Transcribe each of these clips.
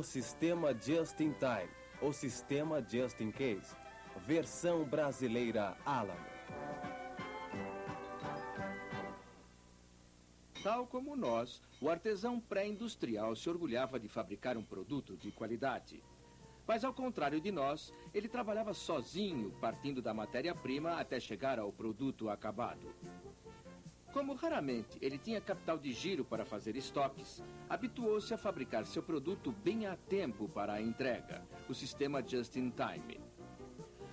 O sistema Just in Time, o sistema Just in Case, versão brasileira Alamo. Tal como nós, o artesão pré-industrial se orgulhava de fabricar um produto de qualidade. Mas, ao contrário de nós, ele trabalhava sozinho, partindo da matéria-prima até chegar ao produto acabado. Como raramente ele tinha capital de giro para fazer estoques, habituou-se a fabricar seu produto bem a tempo para a entrega, o sistema Just in Time.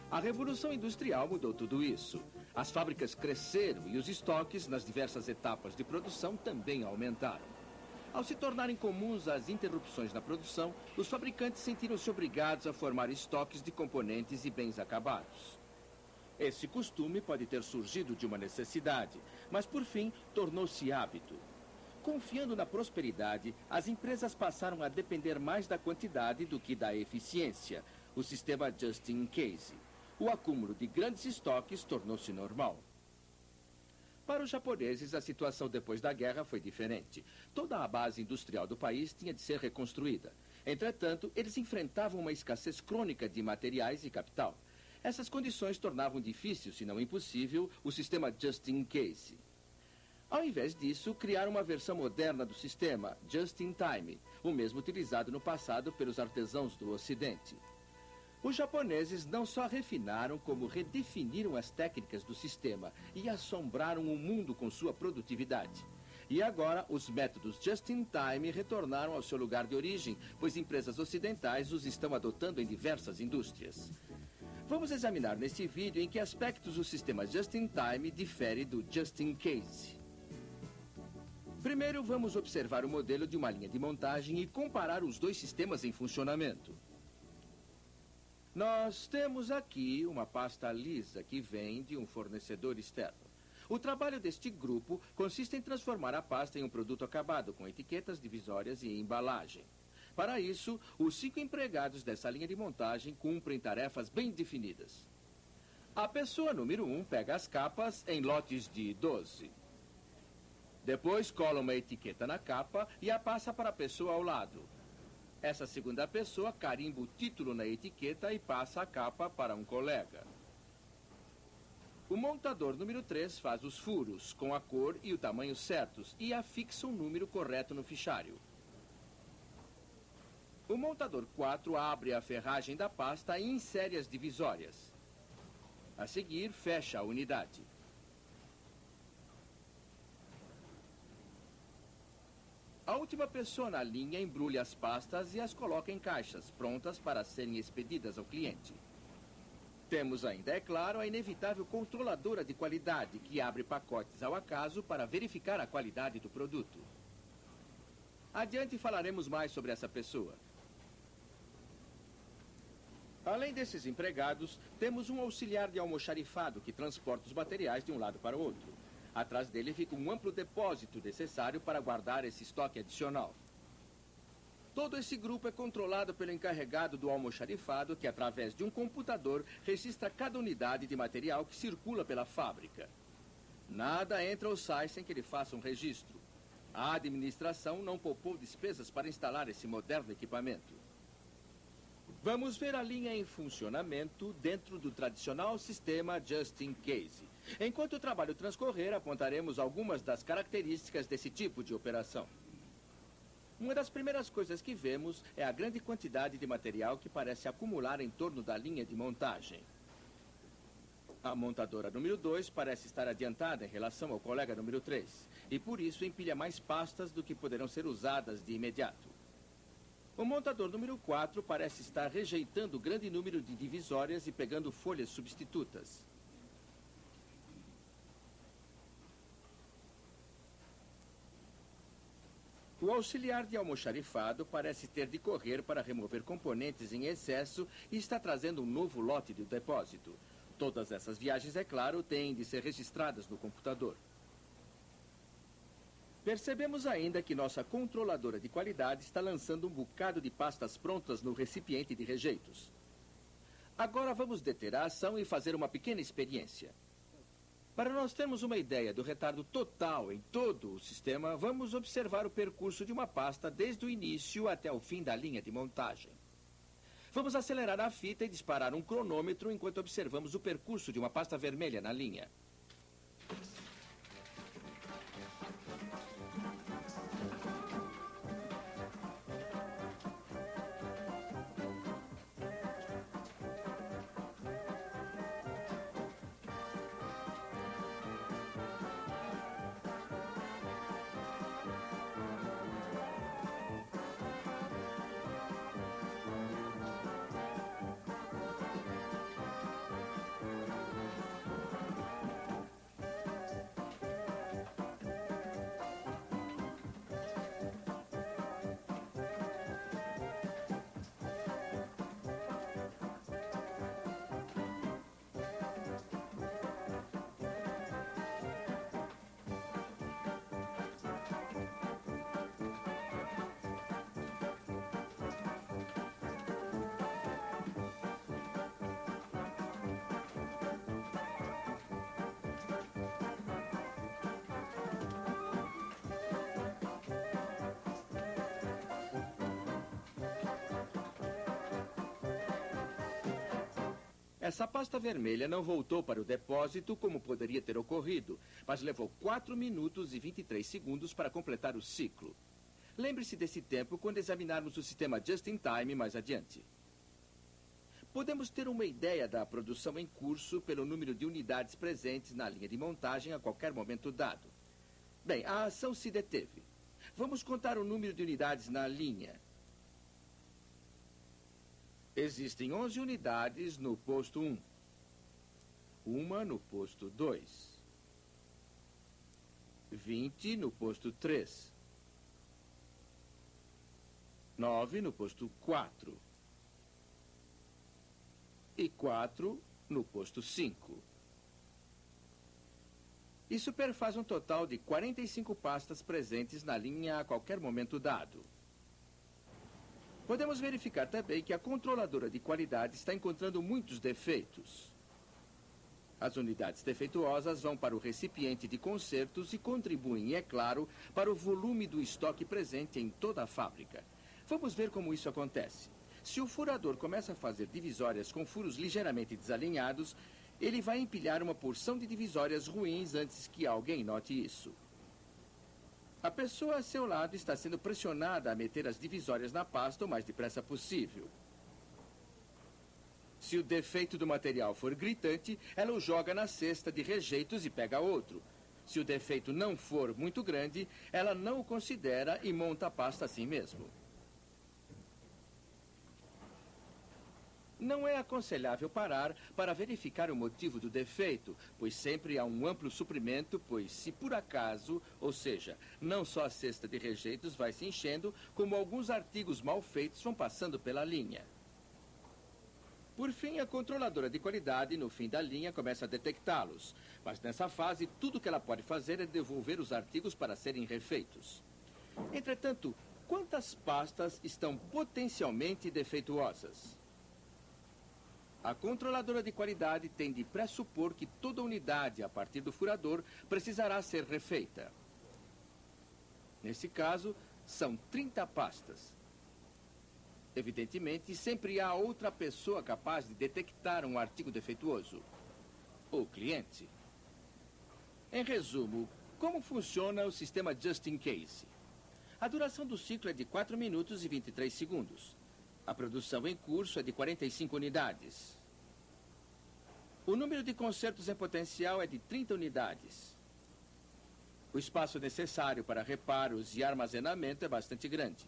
A Revolução Industrial mudou tudo isso. As fábricas cresceram e os estoques nas diversas etapas de produção também aumentaram. Ao se tornarem comuns as interrupções na produção, os fabricantes sentiram-se obrigados a formar estoques de componentes e bens acabados. Esse costume pode ter surgido de uma necessidade, mas por fim tornou-se hábito. Confiando na prosperidade, as empresas passaram a depender mais da quantidade do que da eficiência, o sistema Just in Case. O acúmulo de grandes estoques tornou-se normal. Para os japoneses, a situação depois da guerra foi diferente. Toda a base industrial do país tinha de ser reconstruída. Entretanto, eles enfrentavam uma escassez crônica de materiais e capital. Essas condições tornavam difícil, se não impossível, o sistema Just in Case. Ao invés disso, criaram uma versão moderna do sistema, Just in Time, o mesmo utilizado no passado pelos artesãos do Ocidente. Os japoneses não só refinaram, como redefiniram as técnicas do sistema e assombraram o mundo com sua produtividade. E agora, os métodos Just in Time retornaram ao seu lugar de origem, pois empresas ocidentais os estão adotando em diversas indústrias. Vamos examinar nesse vídeo em que aspectos o sistema Just in Time difere do Just in Case. Primeiro, vamos observar o modelo de uma linha de montagem e comparar os dois sistemas em funcionamento. Nós temos aqui uma pasta lisa que vem de um fornecedor externo. O trabalho deste grupo consiste em transformar a pasta em um produto acabado, com etiquetas divisórias e embalagem. Para isso, os 5 empregados dessa linha de montagem cumprem tarefas bem definidas. A pessoa número 1 pega as capas em lotes de 12. Depois cola uma etiqueta na capa e a passa para a pessoa ao lado. Essa segunda pessoa carimba o título na etiqueta e passa a capa para um colega. O montador número 3 faz os furos com a cor e o tamanho certos e afixa um número correto no fichário. O montador 4 abre a ferragem da pasta e insere as divisórias. A seguir, fecha a unidade. A última pessoa na linha embrulha as pastas e as coloca em caixas, prontas para serem expedidas ao cliente. Temos ainda, é claro, a inevitável controladora de qualidade, que abre pacotes ao acaso para verificar a qualidade do produto. Adiante falaremos mais sobre essa pessoa. Além desses empregados, temos um auxiliar de almoxarifado que transporta os materiais de um lado para o outro. Atrás dele fica um amplo depósito necessário para guardar esse estoque adicional. Todo esse grupo é controlado pelo encarregado do almoxarifado, que através de um computador registra cada unidade de material que circula pela fábrica. Nada entra ou sai sem que ele faça um registro. A administração não poupou despesas para instalar esse moderno equipamento. Vamos ver a linha em funcionamento dentro do tradicional sistema Just in Case. Enquanto o trabalho transcorrer, apontaremos algumas das características desse tipo de operação. Uma das primeiras coisas que vemos é a grande quantidade de material que parece acumular em torno da linha de montagem. A montadora número 2 parece estar adiantada em relação ao colega número 3, e por isso empilha mais pastas do que poderão ser usadas de imediato. O montador número 4 parece estar rejeitando o grande número de divisórias e pegando folhas substitutas. O auxiliar de almoxarifado parece ter de correr para remover componentes em excesso e está trazendo um novo lote de depósito. Todas essas viagens, é claro, têm de ser registradas no computador. Percebemos ainda que nossa controladora de qualidade está lançando um bocado de pastas prontas no recipiente de rejeitos. Agora vamos deter a ação e fazer uma pequena experiência. Para nós termos uma ideia do retardo total em todo o sistema, vamos observar o percurso de uma pasta desde o início até o fim da linha de montagem. Vamos acelerar a fita e disparar um cronômetro enquanto observamos o percurso de uma pasta vermelha na linha. Essa pasta vermelha não voltou para o depósito como poderia ter ocorrido, mas levou 4 minutos e 23 segundos para completar o ciclo. Lembre-se desse tempo quando examinarmos o sistema Just-in-Time mais adiante. Podemos ter uma ideia da produção em curso pelo número de unidades presentes na linha de montagem a qualquer momento dado. Bem, a ação se deteve. Vamos contar o número de unidades na linha. Existem 11 unidades no posto 1. Uma no posto 2. 20 no posto 3. 9 no posto 4. E 4 no posto 5. Isso perfaz um total de 45 pastas presentes na linha a qualquer momento dado. Podemos verificar também que a controladora de qualidade está encontrando muitos defeitos. As unidades defeituosas vão para o recipiente de consertos e contribuem, é claro, para o volume do estoque presente em toda a fábrica. Vamos ver como isso acontece. Se o furador começa a fazer divisórias com furos ligeiramente desalinhados, ele vai empilhar uma porção de divisórias ruins antes que alguém note isso. A pessoa a seu lado está sendo pressionada a meter as divisórias na pasta o mais depressa possível. Se o defeito do material for gritante, ela o joga na cesta de rejeitos e pega outro. Se o defeito não for muito grande, ela não o considera e monta a pasta assim mesmo. Não é aconselhável parar para verificar o motivo do defeito, pois sempre há um amplo suprimento, pois se por acaso, ou seja, não só a cesta de rejeitos vai se enchendo, como alguns artigos mal feitos vão passando pela linha. Por fim, a controladora de qualidade, no fim da linha, começa a detectá-los. Mas nessa fase, tudo que ela pode fazer é devolver os artigos para serem refeitos. Entretanto, quantas pastas estão potencialmente defeituosas? A controladora de qualidade tem de pressupor que toda unidade, a partir do furador, precisará ser refeita. Nesse caso, são 30 pastas. Evidentemente, sempre há outra pessoa capaz de detectar um artigo defeituoso. O cliente. Em resumo, como funciona o sistema Just in Case? A duração do ciclo é de 4 minutos e 23 segundos. A produção em curso é de 45 unidades. O número de consertos em potencial é de 30 unidades. O espaço necessário para reparos e armazenamento é bastante grande.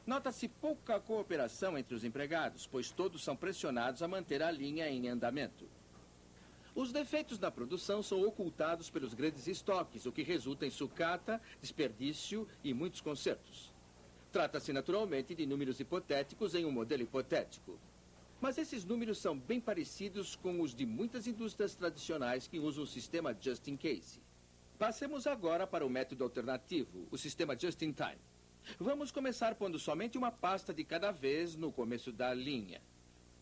Nota-se pouca cooperação entre os empregados, pois todos são pressionados a manter a linha em andamento. Os defeitos na produção são ocultados pelos grandes estoques, o que resulta em sucata, desperdício e muitos consertos. Trata-se naturalmente de números hipotéticos em um modelo hipotético. Mas esses números são bem parecidos com os de muitas indústrias tradicionais que usam o sistema Just in Case. Passemos agora para o método alternativo, o sistema Just in Time. Vamos começar pondo somente uma pasta de cada vez no começo da linha.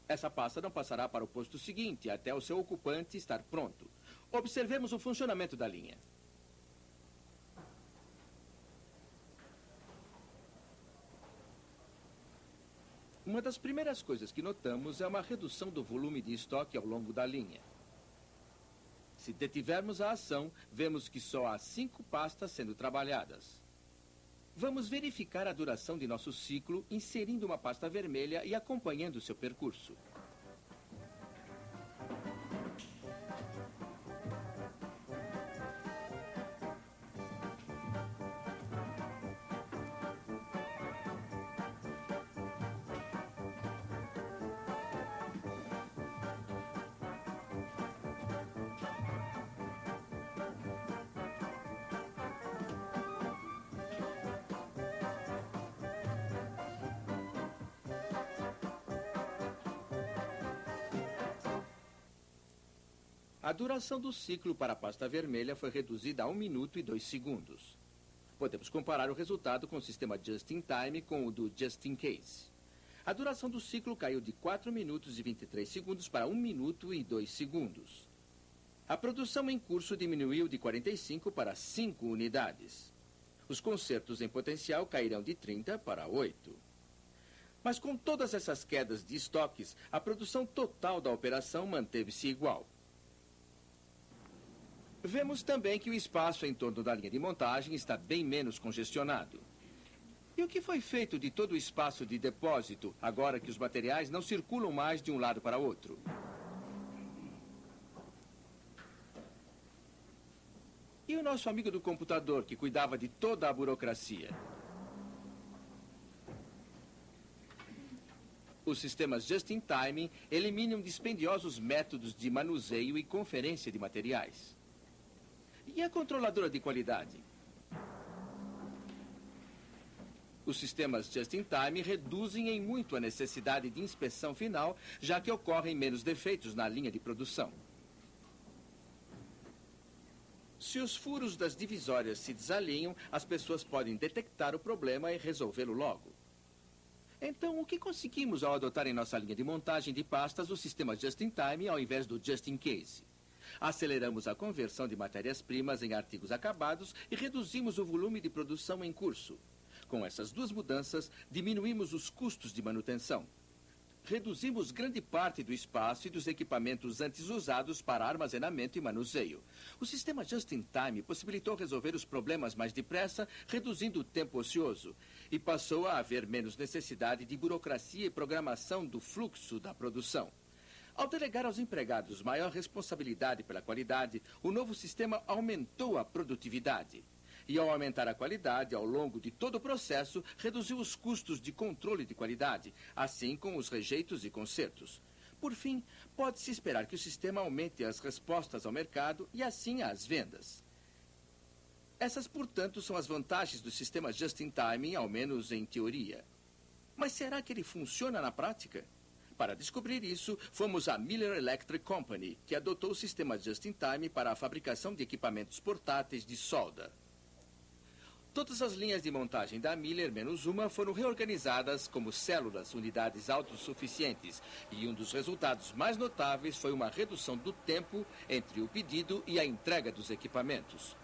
Essa pasta não passará para o posto seguinte até o seu ocupante estar pronto. Observemos o funcionamento da linha. Uma das primeiras coisas que notamos é uma redução do volume de estoque ao longo da linha. Se detivermos a ação, vemos que só há 5 pastas sendo trabalhadas. Vamos verificar a duração de nosso ciclo inserindo uma pasta vermelha e acompanhando seu percurso. A duração do ciclo para a pasta vermelha foi reduzida a 1 minuto e 2 segundos. Podemos comparar o resultado com o sistema Just in Time com o do Just in Case. A duração do ciclo caiu de 4 minutos e 23 segundos para 1 minuto e 2 segundos. A produção em curso diminuiu de 45 para 5 unidades. Os consertos em potencial caíram de 30 para 8. Mas com todas essas quedas de estoques, a produção total da operação manteve-se igual. Vemos também que o espaço em torno da linha de montagem está bem menos congestionado. E o que foi feito de todo o espaço de depósito, agora que os materiais não circulam mais de um lado para outro? E o nosso amigo do computador, que cuidava de toda a burocracia? Os sistemas Just-in-Time eliminam dispendiosos métodos de manuseio e conferência de materiais. E a controladora de qualidade? Os sistemas Just-in-Time reduzem em muito a necessidade de inspeção final, já que ocorrem menos defeitos na linha de produção. Se os furos das divisórias se desalinham, as pessoas podem detectar o problema e resolvê-lo logo. Então, o que conseguimos ao adotar em nossa linha de montagem de pastas o sistema Just-in-Time ao invés do Just-in-Case? Aceleramos a conversão de matérias-primas em artigos acabados e reduzimos o volume de produção em curso. Com essas duas mudanças, diminuímos os custos de manutenção. Reduzimos grande parte do espaço e dos equipamentos antes usados para armazenamento e manuseio. O sistema Just-in-Time possibilitou resolver os problemas mais depressa, reduzindo o tempo ocioso. E passou a haver menos necessidade de burocracia e programação do fluxo da produção. Ao delegar aos empregados maior responsabilidade pela qualidade, o novo sistema aumentou a produtividade. E ao aumentar a qualidade ao longo de todo o processo, reduziu os custos de controle de qualidade, assim como os rejeitos e consertos. Por fim, pode-se esperar que o sistema aumente as respostas ao mercado e assim as vendas. Essas, portanto, são as vantagens do sistema Just-in-Time, ao menos em teoria. Mas será que ele funciona na prática? Para descobrir isso, fomos à Miller Electric Company, que adotou o sistema Just-in-Time para a fabricação de equipamentos portáteis de solda. Todas as linhas de montagem da Miller, menos uma, foram reorganizadas como células, unidades autossuficientes. E um dos resultados mais notáveis foi uma redução do tempo entre o pedido e a entrega dos equipamentos.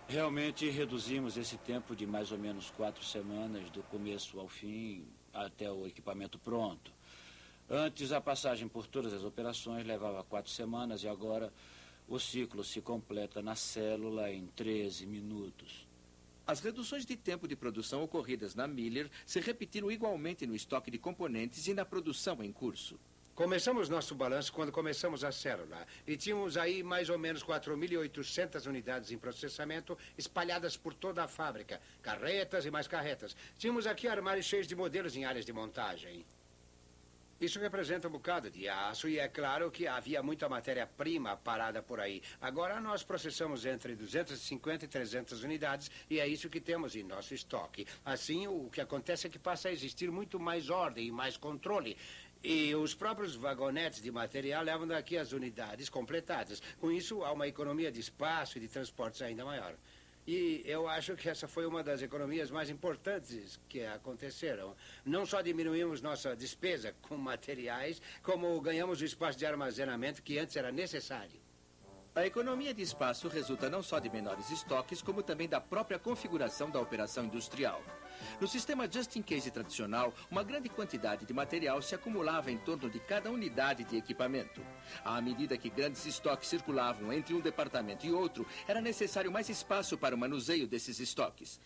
Realmente reduzimos esse tempo de mais ou menos 4 semanas, do começo ao fim, até o equipamento pronto. Antes, a passagem por todas as operações levava 4 semanas e agora o ciclo se completa na célula em 13 minutos. As reduções de tempo de produção ocorridas na Miller se repetiram igualmente no estoque de componentes e na produção em curso. Começamos nosso balanço quando começamos a célula e tínhamos aí mais ou menos 4.800 unidades em processamento espalhadas por toda a fábrica, carretas e mais carretas. Tínhamos aqui armários cheios de modelos em áreas de montagem. Isso representa um bocado de aço e é claro que havia muita matéria-prima parada por aí. Agora nós processamos entre 250 e 300 unidades e é isso que temos em nosso estoque. Assim, o que acontece é que passa a existir muito mais ordem e mais controle. E os próprios vagonetes de material levam daqui as unidades completadas. Com isso, há uma economia de espaço e de transportes ainda maior. E eu acho que essa foi uma das economias mais importantes que aconteceram. Não só diminuímos nossa despesa com materiais, como ganhamos o espaço de armazenamento que antes era necessário. A economia de espaço resulta não só de menores estoques, como também da própria configuração da operação industrial. No sistema just-in-case tradicional, uma grande quantidade de material se acumulava em torno de cada unidade de equipamento. À medida que grandes estoques circulavam entre um departamento e outro, era necessário mais espaço para o manuseio desses estoques.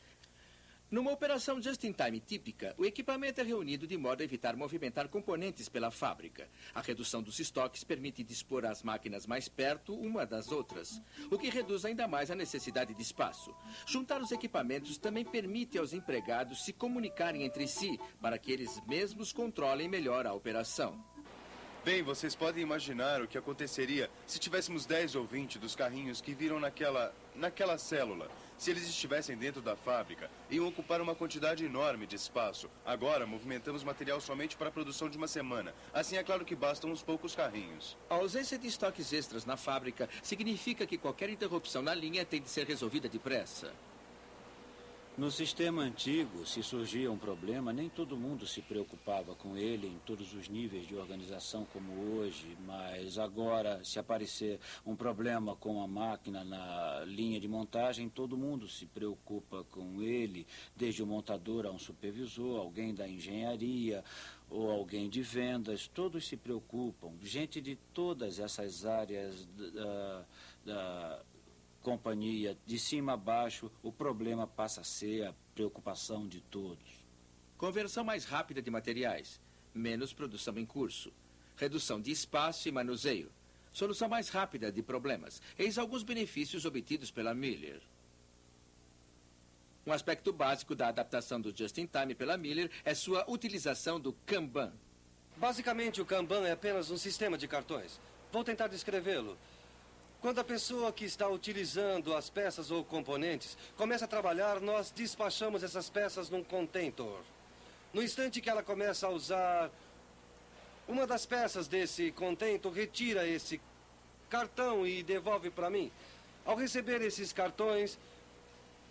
Numa operação just-in-time típica, o equipamento é reunido de modo a evitar movimentar componentes pela fábrica. A redução dos estoques permite dispor as máquinas mais perto uma das outras, o que reduz ainda mais a necessidade de espaço. Juntar os equipamentos também permite aos empregados se comunicarem entre si, para que eles mesmos controlem melhor a operação. Bem, vocês podem imaginar o que aconteceria se tivéssemos 10 ou 20 dos carrinhos que viram naquela célula. Se eles estivessem dentro da fábrica, iam ocupar uma quantidade enorme de espaço. Agora, movimentamos material somente para a produção de uma semana. Assim, é claro que bastam uns poucos carrinhos. A ausência de estoques extras na fábrica significa que qualquer interrupção na linha tem de ser resolvida depressa. No sistema antigo, se surgia um problema, nem todo mundo se preocupava com ele em todos os níveis de organização como hoje, mas agora, se aparecer um problema com a máquina na linha de montagem, todo mundo se preocupa com ele, desde o montador a um supervisor, alguém da engenharia ou alguém de vendas, todos se preocupam. Gente de todas essas áreas da companhia, de cima a baixo, o problema passa a ser a preocupação de todos. Conversão mais rápida de materiais, menos produção em curso, redução de espaço e manuseio, solução mais rápida de problemas. Eis alguns benefícios obtidos pela Miller. Um aspecto básico da adaptação do Just-in-Time pela Miller é sua utilização do Kanban. Basicamente, o Kanban é apenas um sistema de cartões. Vou tentar descrevê-lo. Quando a pessoa que está utilizando as peças ou componentes começa a trabalhar, nós despachamos essas peças num contentor. No instante que ela começa a usar uma das peças desse contentor, retira esse cartão e devolve para mim. Ao receber esses cartões,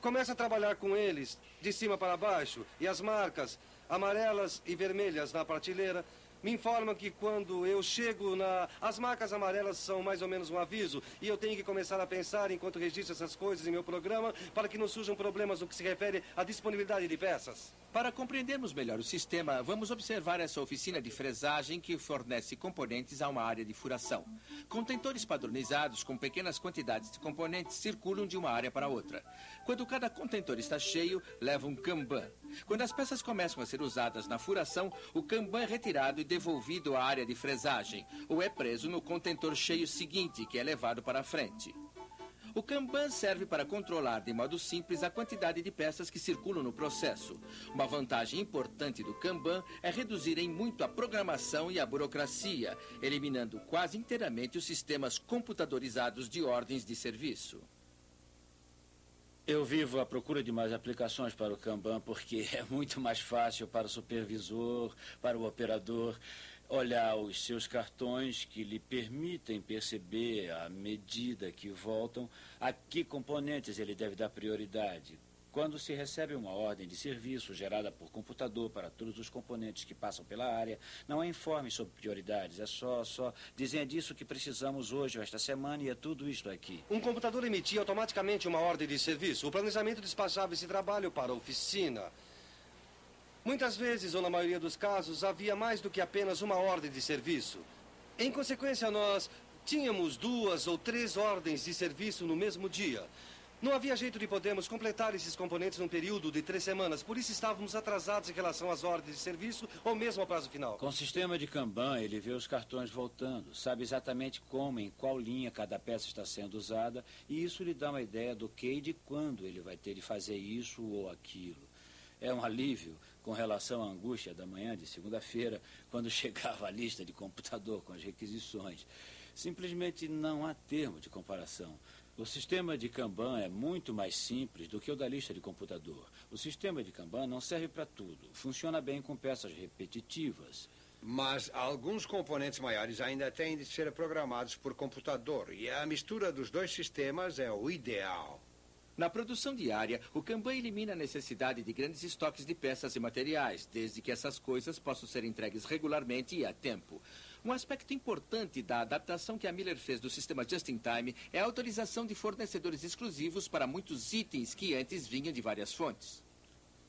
começa a trabalhar com eles de cima para baixo, e as marcas amarelas e vermelhas na prateleira me informam que quando eu chego as marcas amarelas são mais ou menos um aviso, e eu tenho que começar a pensar enquanto registro essas coisas em meu programa para que não surjam problemas no que se refere à disponibilidade de peças. Para compreendermos melhor o sistema, vamos observar essa oficina de fresagem que fornece componentes a uma área de furação. Contentores padronizados com pequenas quantidades de componentes circulam de uma área para outra. Quando cada contentor está cheio, leva um Kanban. Quando as peças começam a ser usadas na furação, o Kanban é retirado e devolvido à área de fresagem, ou é preso no contentor cheio seguinte, que é levado para a frente. O Kanban serve para controlar de modo simples a quantidade de peças que circulam no processo. Uma vantagem importante do Kanban é reduzir em muito a programação e a burocracia, eliminando quase inteiramente os sistemas computadorizados de ordens de serviço. Eu vivo à procura de mais aplicações para o Kanban porque é muito mais fácil para o supervisor, para o operador, olhar os seus cartões que lhe permitem perceber, à medida que voltam, a que componentes ele deve dar prioridade. Quando se recebe uma ordem de serviço gerada por computador para todos os componentes que passam pela área, não há informe sobre prioridades, é só dizem disso que precisamos hoje ou esta semana e é tudo isto aqui. Um computador emitia automaticamente uma ordem de serviço. O planejamento despachava esse trabalho para a oficina. Muitas vezes, ou na maioria dos casos, havia mais do que apenas uma ordem de serviço. Em consequência, nós tínhamos 2 ou 3 ordens de serviço no mesmo dia. Não havia jeito de podermos completar esses componentes num período de 3 semanas, por isso estávamos atrasados em relação às ordens de serviço ou mesmo ao prazo final. Com o sistema de Kanban, ele vê os cartões voltando, sabe exatamente como, em qual linha cada peça está sendo usada, e isso lhe dá uma ideia do que e de quando ele vai ter de fazer isso ou aquilo. É um alívio com relação à angústia da manhã de segunda-feira, quando chegava a lista de computador com as requisições. Simplesmente não há termo de comparação. O sistema de Kanban é muito mais simples do que o da lista de computador. O sistema de Kanban não serve para tudo. Funciona bem com peças repetitivas. Mas alguns componentes maiores ainda têm de ser programados por computador. E a mistura dos dois sistemas é o ideal. Na produção diária, o Kanban elimina a necessidade de grandes estoques de peças e materiais, desde que essas coisas possam ser entregues regularmente e a tempo. Um aspecto importante da adaptação que a Miller fez do sistema Just-in-Time é a autorização de fornecedores exclusivos para muitos itens que antes vinham de várias fontes.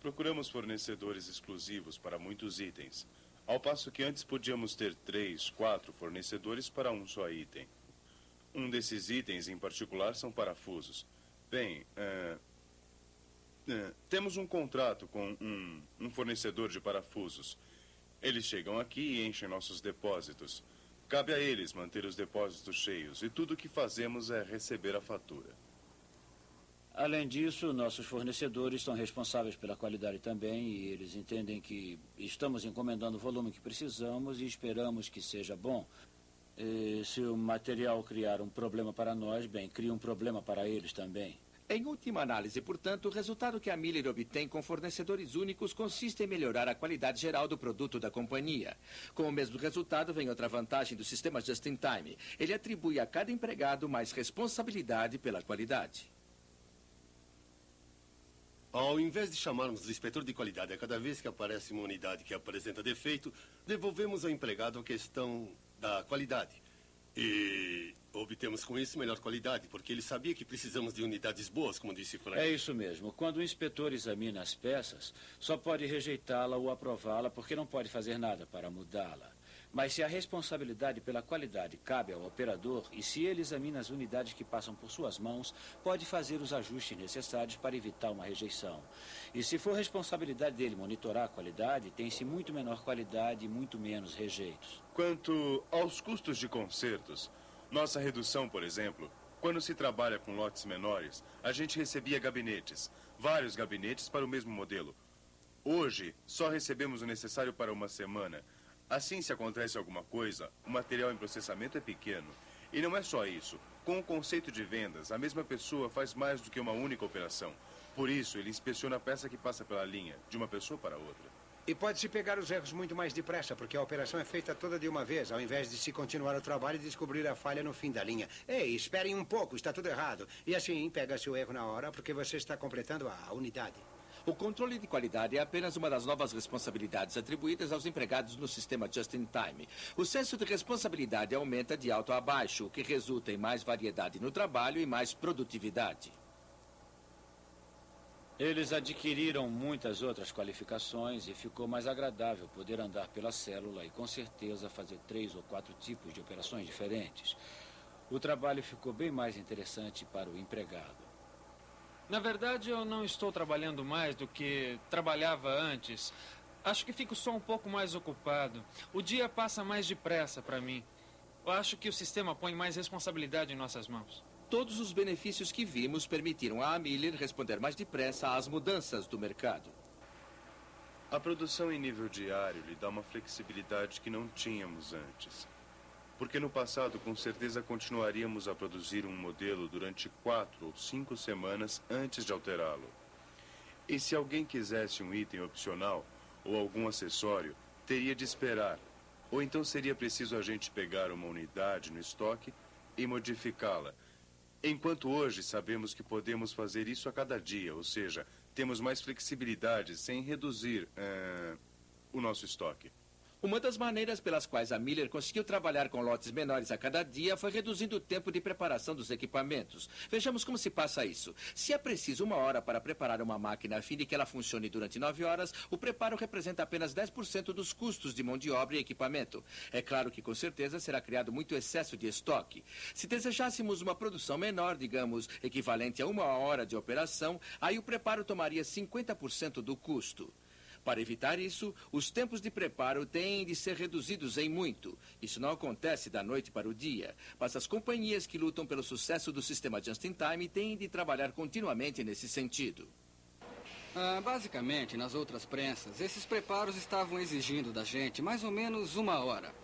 Procuramos fornecedores exclusivos para muitos itens, ao passo que antes podíamos ter 3, 4 fornecedores para um só item. Um desses itens em particular são parafusos. Bem, temos um contrato com um fornecedor de parafusos. Eles chegam aqui e enchem nossos depósitos. Cabe a eles manter os depósitos cheios e tudo o que fazemos é receber a fatura. Além disso, nossos fornecedores são responsáveis pela qualidade também e eles entendem que estamos encomendando o volume que precisamos e esperamos que seja bom. E se o material criar um problema para nós, bem, cria um problema para eles também. Em última análise, portanto, o resultado que a Miller obtém com fornecedores únicos consiste em melhorar a qualidade geral do produto da companhia. Com o mesmo resultado, vem outra vantagem do sistema Just-in-Time. Ele atribui a cada empregado mais responsabilidade pela qualidade. Ao invés de chamarmos o inspetor de qualidade a cada vez que aparece uma unidade que apresenta defeito, devolvemos ao empregado a questão da qualidade. E obtemos com isso melhor qualidade, porque ele sabia que precisamos de unidades boas, como disse Frank. É isso mesmo. Quando o inspetor examina as peças, só pode rejeitá-la ou aprová-la, porque não pode fazer nada para mudá-la. Mas se a responsabilidade pela qualidade cabe ao operador, e se ele examina as unidades que passam por suas mãos, pode fazer os ajustes necessários para evitar uma rejeição. E se for responsabilidade dele monitorar a qualidade, tem-se muito menor qualidade e muito menos rejeitos. Quanto aos custos de consertos, nossa redução, por exemplo, quando se trabalha com lotes menores, a gente recebia gabinetes, vários gabinetes para o mesmo modelo. Hoje, só recebemos o necessário para uma semana. Assim, se acontece alguma coisa, o material em processamento é pequeno. E não é só isso. Com o conceito de vendas, a mesma pessoa faz mais do que uma única operação. Por isso, ele inspeciona a peça que passa pela linha, de uma pessoa para outra. E pode-se pegar os erros muito mais depressa, porque a operação é feita toda de uma vez, ao invés de se continuar o trabalho e descobrir a falha no fim da linha. Ei, esperem um pouco, está tudo errado. E assim, pega-se o erro na hora, porque você está completando a unidade. O controle de qualidade é apenas uma das novas responsabilidades atribuídas aos empregados no sistema Just-in-Time. O senso de responsabilidade aumenta de alto a baixo, o que resulta em mais variedade no trabalho e mais produtividade. Eles adquiriram muitas outras qualificações e ficou mais agradável poder andar pela célula e, com certeza, fazer 3 ou 4 tipos de operações diferentes. O trabalho ficou bem mais interessante para o empregado. Na verdade, eu não estou trabalhando mais do que trabalhava antes. Acho que fico só um pouco mais ocupado. O dia passa mais depressa para mim. Eu acho que o sistema põe mais responsabilidade em nossas mãos. Todos os benefícios que vimos permitiram à Miller responder mais depressa às mudanças do mercado. A produção em nível diário lhe dá uma flexibilidade que não tínhamos antes. Porque no passado, com certeza, continuaríamos a produzir um modelo durante 4 ou 5 semanas antes de alterá-lo. E se alguém quisesse um item opcional ou algum acessório, teria de esperar. Ou então seria preciso a gente pegar uma unidade no estoque e modificá-la. Enquanto hoje sabemos que podemos fazer isso a cada dia, ou seja, temos mais flexibilidade sem reduzir o nosso estoque. Uma das maneiras pelas quais a Miller conseguiu trabalhar com lotes menores a cada dia foi reduzindo o tempo de preparação dos equipamentos. Vejamos como se passa isso. Se é preciso 1 hora para preparar uma máquina a fim de que ela funcione durante 9 horas, o preparo representa apenas 10% dos custos de mão de obra e equipamento. É claro que, com certeza, será criado muito excesso de estoque. Se desejássemos uma produção menor, digamos, equivalente a 1 hora de operação, aí o preparo tomaria 50% do custo. Para evitar isso, os tempos de preparo têm de ser reduzidos em muito. Isso não acontece da noite para o dia, mas as companhias que lutam pelo sucesso do sistema Just-in-Time têm de trabalhar continuamente nesse sentido. Basicamente, nas outras prensas, esses preparos estavam exigindo da gente mais ou menos 1 hora.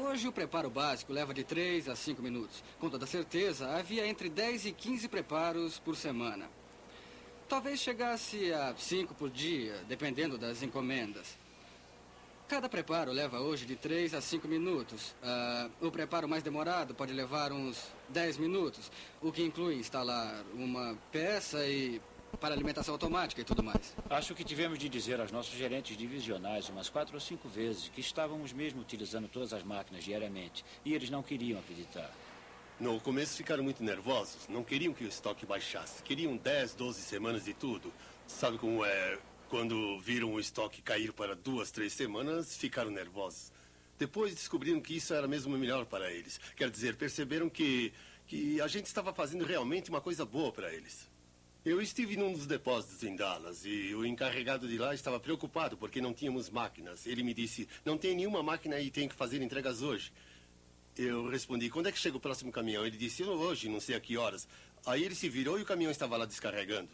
Hoje o preparo básico leva de 3 a 5 minutos. Com toda certeza, havia entre 10 e 15 preparos por semana. Talvez chegasse a 5 por dia, dependendo das encomendas. Cada preparo leva hoje de 3 a 5 minutos. O preparo mais demorado pode levar uns 10 minutos, o que inclui instalar uma peça e para alimentação automática e tudo mais. Acho que tivemos de dizer aos nossos gerentes divisionais umas 4 ou 5 vezes que estávamos mesmo utilizando todas as máquinas diariamente. E eles não queriam acreditar. No começo ficaram muito nervosos. Não queriam que o estoque baixasse. Queriam 10, 12 semanas de tudo. Sabe como é? Quando viram o estoque cair para 2, 3 semanas, ficaram nervosos. Depois descobriram que isso era mesmo melhor para eles. Quer dizer, perceberam que a gente estava fazendo realmente uma coisa boa para eles. Eu estive num dos depósitos em Dallas e o encarregado de lá estava preocupado porque não tínhamos máquinas. Ele me disse, não tem nenhuma máquina e tem que fazer entregas hoje. Eu respondi, quando é que chega o próximo caminhão? Ele disse, hoje, não sei a que horas. Aí ele se virou e o caminhão estava lá descarregando.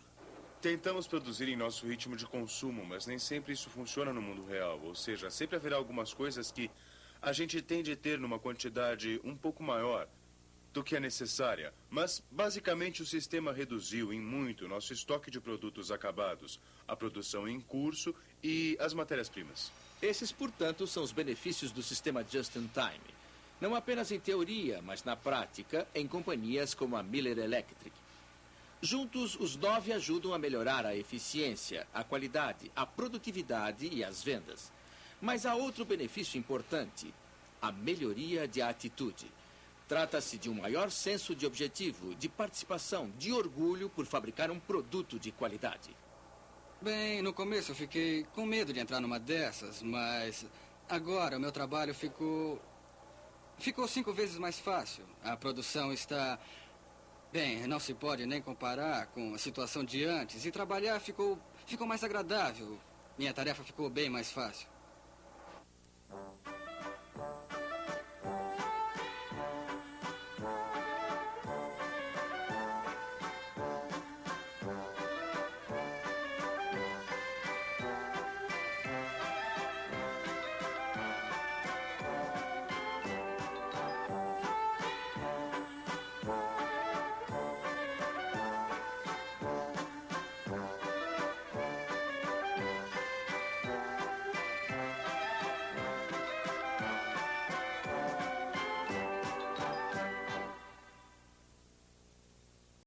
Tentamos produzir em nosso ritmo de consumo, mas nem sempre isso funciona no mundo real. Ou seja, sempre haverá algumas coisas que a gente tem de ter numa quantidade um pouco maior do que é necessária. Mas, basicamente, o sistema reduziu em muito nosso estoque de produtos acabados, a produção em curso e as matérias-primas. Esses, portanto, são os benefícios do sistema Just-in-Time. Não apenas em teoria, mas na prática, em companhias como a Miller Electric. Juntos, os 9 ajudam a melhorar a eficiência, a qualidade, a produtividade e as vendas. Mas há outro benefício importante, a melhoria de atitude. Trata-se de um maior senso de objetivo, de participação, de orgulho por fabricar um produto de qualidade. Bem, no começo eu fiquei com medo de entrar numa dessas, mas agora o meu trabalho ficou 5 vezes mais fácil. A produção está... Bem, não se pode nem comparar com a situação de antes. E trabalhar ficou mais agradável. Minha tarefa ficou bem mais fácil.